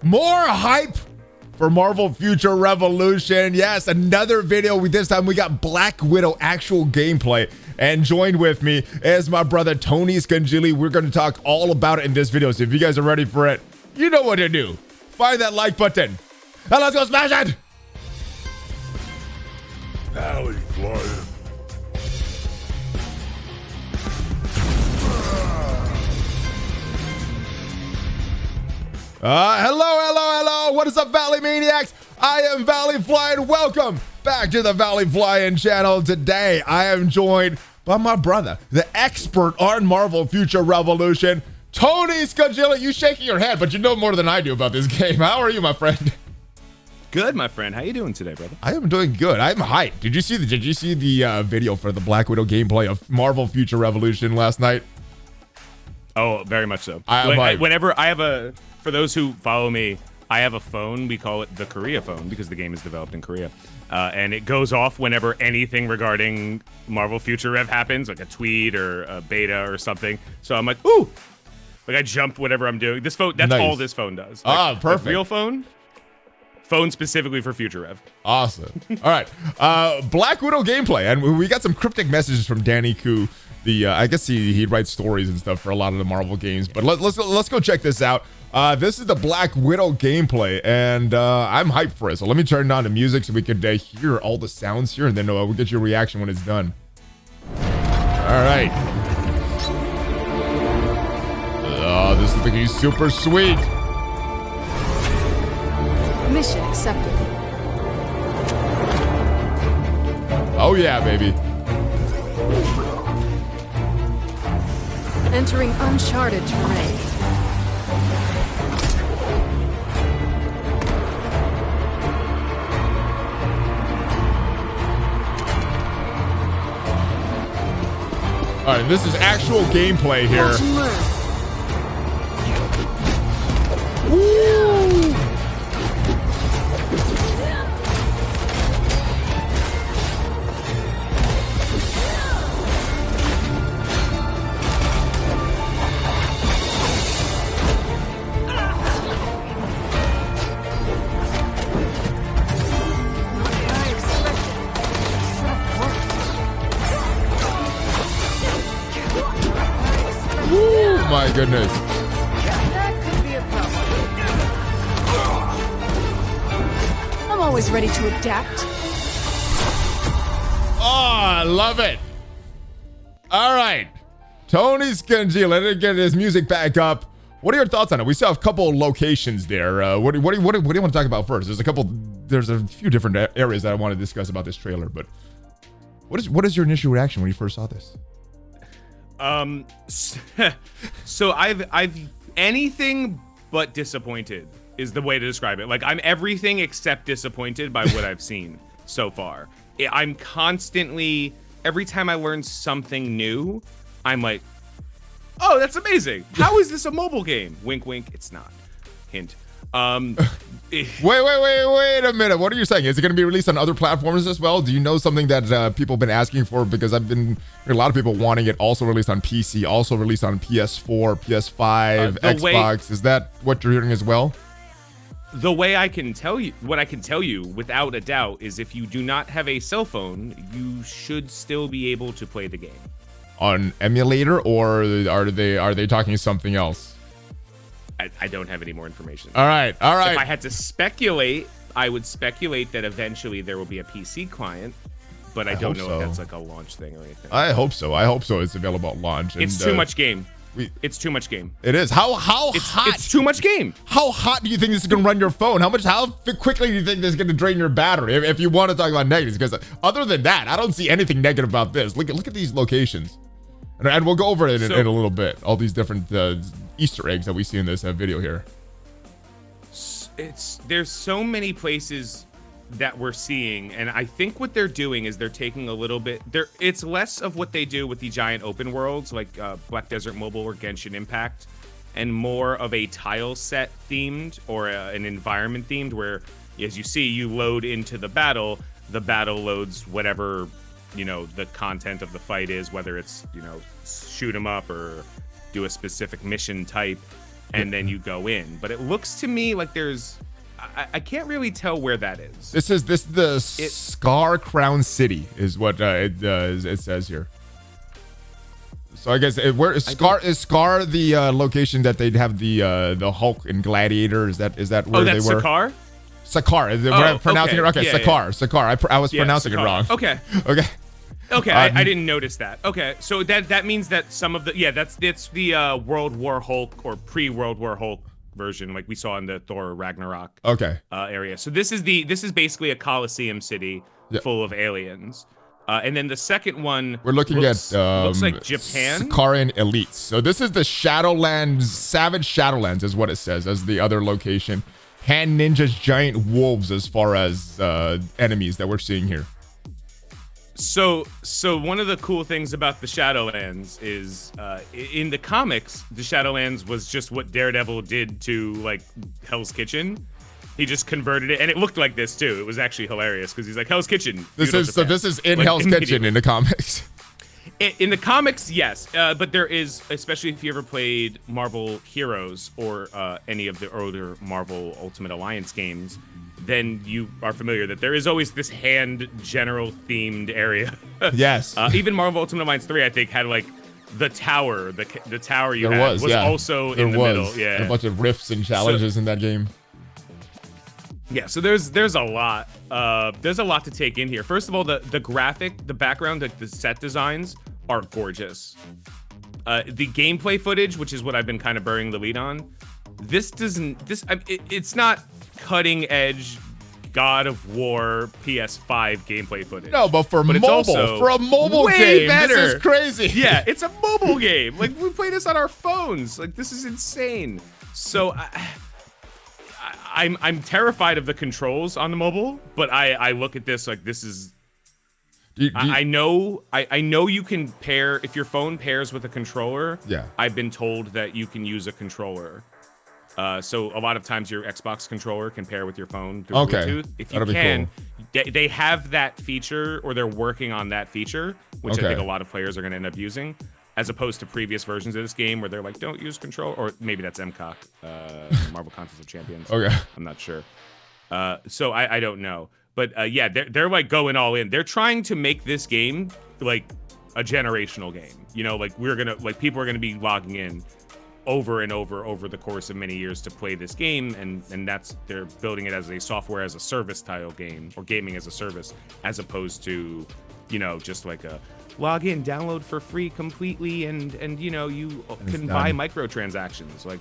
More hype for Marvel Future Revolution. Yes, another video. This time we got Black Widow actual gameplay. And joined with me is my brother Tony Scungili. We're going to talk all about it in this video. So if you guys are ready for it, you know what to do. Find that like button. Now let's go smash it. ValleyFlyin. Hello. What is up, Valley Maniacs? I am ValleyFlyin. Welcome back to the ValleyFlyin channel. Today, I am joined by my brother, the expert on Marvel Future Revolution, Tony Scungili. You shaking your head, but you know more than I do about this game. How are you, my friend? Good, my friend. How you doing today, brother? I am doing good. I'm hyped. Did you see the video for the Black Widow gameplay of Marvel Future Revolution last night? Oh, very much so. Whenever I have a, for those who follow me, I have a phone. We call it the Korea phone because the game is developed in Korea. And it goes off whenever anything regarding Marvel Future Rev happens, like a tweet or a beta or something. So I'm like, ooh! Like I jump whatever I'm doing. This phone, that's nice. All this phone does. Like, perfect. Real phone specifically for Future Rev. Awesome. All right. Black Widow gameplay. And we got some cryptic messages from Danny Koo. I guess he writes stories and stuff for a lot of the Marvel games. But let's go check this out. This is the Black Widow gameplay, and I'm hyped for it. So let me turn on the music so we could hear all the sounds here, and then we'll get your reaction when it's done. All right. Oh, this is looking super sweet. Mission accepted. Oh yeah, baby. Entering uncharted terrain. All right, this is actual gameplay here. Watch and learn. Woo! Oh my goodness. That could be a problem. I'm always ready to adapt. Oh, I love it. All right. Tony Scungili, let's get his music back up. What are your thoughts on it? We still have a couple of locations there. What do you want to talk about first? There's a few different areas that I want to discuss about this trailer, but what is your initial reaction when you first saw this? So I've anything but disappointed is the way to describe it. Like I'm everything except disappointed by what I've seen so far. I'm constantly, every time I learn something new, I'm like, oh, that's amazing. How is this a mobile game? Wink, wink. It's not. Hint. Wait a minute. What are you saying? Is it going to be released on other platforms as well? Do you know something that people have been asking for? Because I've been hearing a lot of people wanting it also released on PC, also released on PS4, PS5, Xbox. Is that what you're hearing as well? The way I can tell you, what I can tell you without a doubt is if you do not have a cell phone, you should still be able to play the game. On emulator, or are they talking something else? I don't have any more information. All right. If I had to speculate, I would speculate that eventually there will be a PC client, but I don't know if that's like a launch thing or anything. I hope so. It's available at launch. It's too much game. It's too much game. It is. How hot? It's too much game. How hot do you think this is going to run your phone? How quickly do you think this is going to drain your battery? If you want to talk about negatives, because other than that, I don't see anything negative about this. Look at these locations. And we'll go over it in a little bit. All these different Easter eggs that we see in this video here. There's so many places that we're seeing, and I think what they're doing is they're taking a little bit. It's less of what they do with the giant open worlds like Black Desert Mobile or Genshin Impact, and more of a tile set themed or an environment themed, where, as you see, you load into the battle loads whatever the content of the fight is, whether it's shoot 'em up or do a specific mission type. and then you go in. But it looks to me like there's, I can't really tell where that is. This is the Sakaar Crown City is what it says here. So I guess where is Sakaar the location that they'd have the Hulk and Gladiator? Is that where they were? Sakaar? Sakaar. Is it, I'm pronouncing it? Okay, Yeah, Sakaar. Sakaar. I was pronouncing Sakaar. it wrong. Okay. Okay. Okay, I didn't notice that. Okay, so that means that some of the that's the World War Hulk or pre-World War Hulk version, like we saw in the Thor Ragnarok area. So this is basically a Colosseum city full of aliens. And then the second one we're looking looks like Japan. Sakaaran elites. So this is the Shadowlands, Savage Shadowlands is what it says as the other location. Hand ninjas, giant wolves as far as enemies that we're seeing here. So one of the cool things about the Shadowlands is in the comics, the Shadowlands was just what Daredevil did to like Hell's Kitchen. He just converted it, and it looked like this too. It was actually hilarious because he's like Hell's Kitchen. This is in like, Hell's Kitchen in the comics. In the comics, yes, but there is, especially if you ever played Marvel Heroes or any of the older Marvel Ultimate Alliance games, then you are familiar that there is always this hand general themed area. Yes. Even Marvel Ultimate Alliance 3, I think, had like the tower. The tower you there had was also in the middle. Yeah. And a bunch of rifts and challenges in that game. Yeah, so there's a lot. There's a lot to take in here. First of all, the graphic, the background, the set designs are gorgeous. The gameplay footage, which is what I've been kind of burying the lead on, it's not cutting edge God of War PS5 gameplay footage. No, but for a mobile way game, better. This is crazy. Yeah, it's a mobile game. Like we play this on our phones. Like this is insane. So I'm terrified of the controls on the mobile, but I look at this like this is. I know you can pair if your phone pairs with a controller. Yeah. I've been told that you can use a controller. So a lot of times your Xbox controller can pair with your phone through Bluetooth. If you can, they have that feature, or they're working on that feature, which I think a lot of players are going to end up using, as opposed to previous versions of this game where they're like, don't use control, or maybe that's MCOC, Marvel Contest of Champions. Okay. I'm not sure. So I don't know. But yeah, they're like going all in. They're trying to make this game like a generational game. You know, like people are gonna be logging in over and over the course of many years to play this game, and that's they're building it as a software as a service style game, or gaming as a service, as opposed to, you know, just like a log in, download for free completely, and you know you can buy microtransactions. Like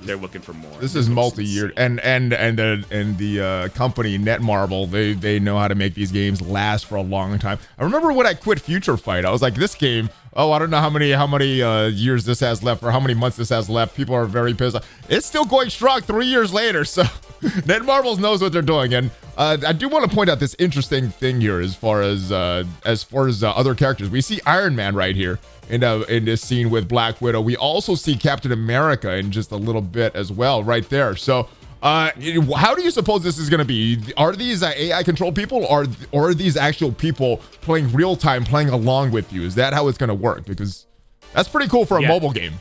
they're looking for more. This is multi-year, and the company Netmarble, they know how to make these games last for a long time. I remember when I quit Future Fight, I was like, this game, I don't know how many years this has left, or how many months this has left. People are very pissed. It's still going strong 3 years later, so Netmarble knows what they're doing. And I do want to point out this interesting thing here as far as other characters. We see Iron Man right here in this scene with Black Widow. We also see Captain America in just a little bit as well right there. So how do you suppose this is going to be? Are these AI controlled people, or are these actual people playing real time, playing along with you? Is that how it's going to work? Because that's pretty cool for a mobile game.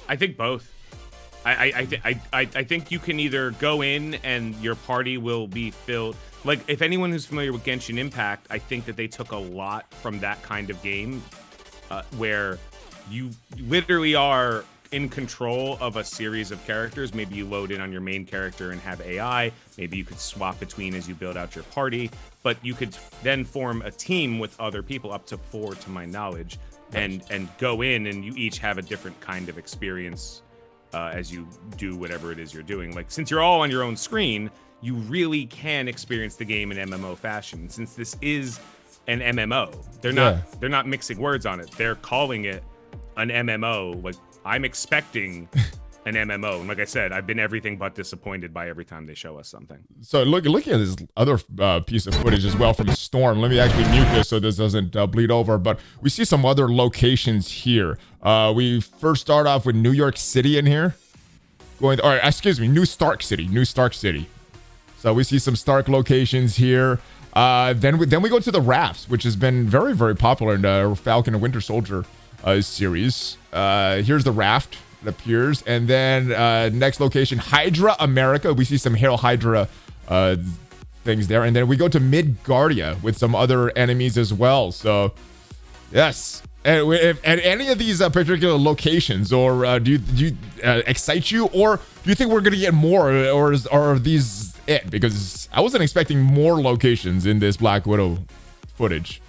I think both. I think you can either go in and your party will be filled. Like, if anyone who's familiar with Genshin Impact, I think that they took a lot from that kind of game, where you literally are in control of a series of characters. Maybe you load in on your main character and have AI. Maybe you could swap between as you build out your party, but you could then form a team with other people, up to 4 to my knowledge, and go in, and you each have a different kind of experience as you do whatever it is you're doing. Like, since you're all on your own screen, you really can experience the game in MMO fashion. Since this is an MMO, they're not mixing words on it. They're calling it an MMO. Like, I'm expecting an MMO, and like I said, I've been everything but disappointed by every time they show us something. So looking at this other piece of footage as well from Storm. Let me actually mute this so this doesn't bleed over. But we see some other locations here. We first start off with New York City in here. New Stark City. So we see some Stark locations here. Then we go to the rafts, which has been very, very popular in the Falcon and Winter Soldier series. Here's the raft it appears. And then next location, Hydra America. We see some Hail Hydra things there. And then we go to Midgardia with some other enemies as well. So, yes. And at any of these particular locations, or do you excite you, or do you think we're gonna get more, or are these it? Because I wasn't expecting more locations in this Black Widow footage.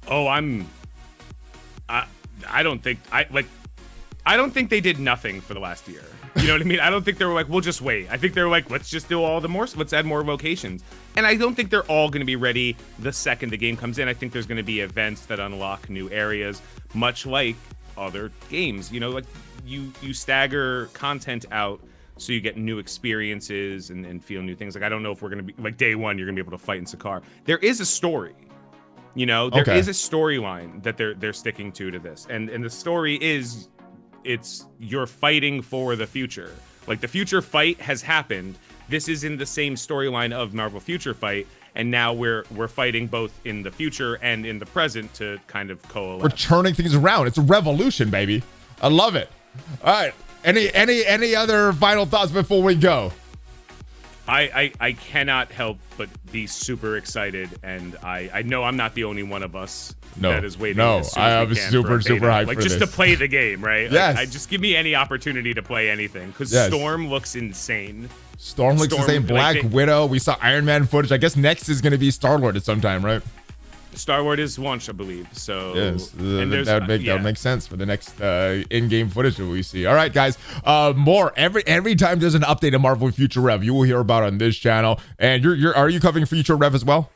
Oh, I don't think they did nothing for the last year. You know what I mean? I don't think they were like, we'll just wait. I think they were like, let's just do let's add more locations. And I don't think they're all going to be ready the second the game comes in. I think there's going to be events that unlock new areas, much like other games. You know, like you stagger content out so you get new experiences and feel new things. Like, I don't know if we're going to be, like, day one, you're going to be able to fight in Sakaar. There is a story. You know, there is a storyline that they're sticking to this. And the story is, you're fighting for the future. Like, the future fight has happened. This is in the same storyline of Marvel Future Fight, and now we're fighting both in the future and in the present to kind of coalesce. We're turning things around. It's a revolution, baby. I love it. All right. Any other final thoughts before we go? I cannot help but be super excited, and I know I'm not the only one of us that is waiting. No, I'm super hyped like, for just this. to play the game, right? Yes. Like, just give me any opportunity to play anything, because Yes. Storm looks insane. Storm looks insane. Black Widow. We saw Iron Man footage. I guess next is going to be Star-Lord at some time, right? Star-Lord is launch, I believe. So yes, and that would make sense for the next in-game footage that we see. All right, guys. More every time there's an update of Marvel Future Rev, you will hear about it on this channel. And are you covering Future Rev as well?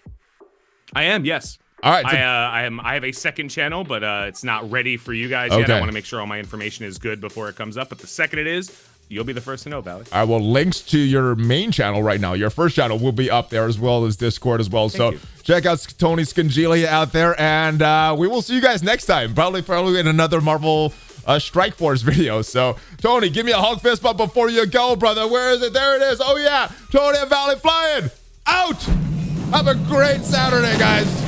I am. Yes. All right. So I have a second channel, but it's not ready for you guys yet. I want to make sure all my information is good before it comes up. But the second it is, you'll be the first to know, Valley. All right, well, links to your main channel right now, your first channel, will be up there, as well as Discord as well. So check out Tony Scungili out there, and we will see you guys next time, probably in another Marvel Strike Force video. So, Tony, give me a hug fist bump before you go, brother. Where is it? There it is. Oh, yeah. Tony and ValleyFlyin out. Have a great Saturday, guys.